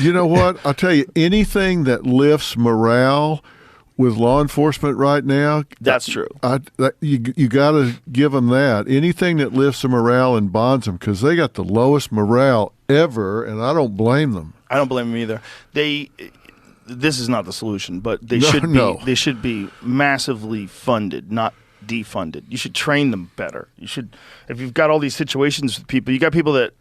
You know what? I'll tell you, anything that lifts morale with law enforcement right now, That's true. You got to give them that. Anything that lifts the morale and bonds them, because they got the lowest morale ever, and I don't blame them. I don't blame them either. This is not the solution, but they should be massively funded, not defunded. You should train them better. If you've got all these situations with people, you got people that,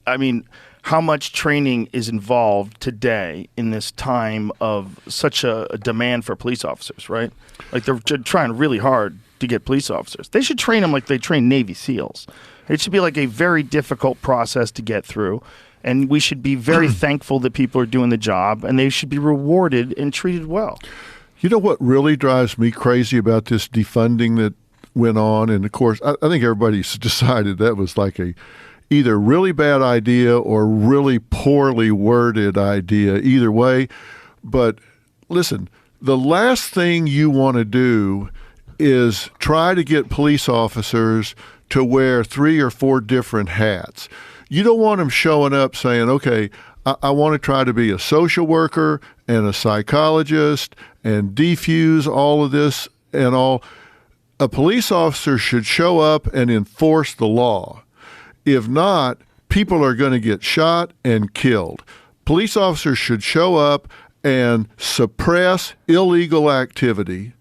how much training is involved today in this time of such a demand for police officers, right? Like they're trying really hard to get police officers. They should train them like they train Navy SEALs. It should be like a very difficult process to get through. And we should be very thankful that people are doing the job, and they should be rewarded and treated well. You know what really drives me crazy about this defunding that went on? And, of course, I think everybody's decided that was like a either really bad idea or really poorly worded idea, either way. But listen, the last thing you want to do is try to get police officers to wear 3 or 4 different hats. You don't want them showing up saying, okay, I want to try to be a social worker and a psychologist and defuse all of this and all. A police officer should show up and enforce the law. If not, people are going to get shot and killed. Police officers should show up and suppress illegal activity,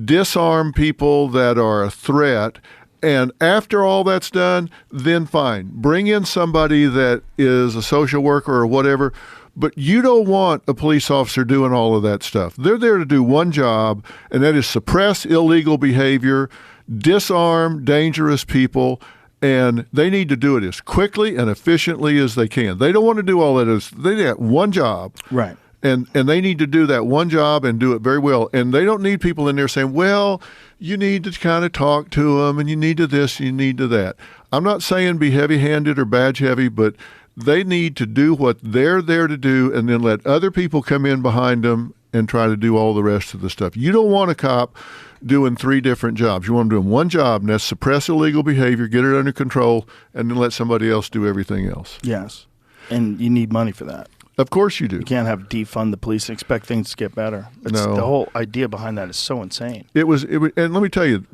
disarm people that are a threat, and after all that's done, then fine. Bring in somebody that is a social worker or whatever, but you don't want a police officer doing all of that stuff. They're there to do one job, and that is suppress illegal behavior, disarm dangerous people, and they need to do it as quickly and efficiently as they can. They don't want to do all that. They got one job. Right. And they need to do that one job and do it very well. And they don't need people in there saying, well, you need to kind of talk to them, and you need to this, you need to that. I'm not saying be heavy-handed or badge-heavy, but they need to do what they're there to do and then let other people come in behind them and try to do all the rest of the stuff. You don't want a cop doing 3 different jobs. You want them doing one job, and that's suppress illegal behavior, get it under control, and then let somebody else do everything else. Yes. And you need money for that. Of course you do. You can't have defund the police and expect things to get better. No. The whole idea behind that is so insane. It was, and let me tell you,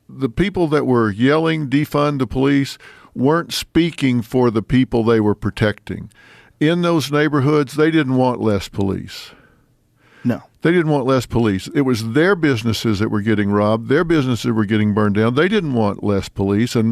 the people that were yelling defund the police weren't speaking for the people they were protecting. In those neighborhoods, they didn't want less police. No. They didn't want less police. It was their businesses that were getting robbed, their businesses were getting burned down. They didn't want less police, and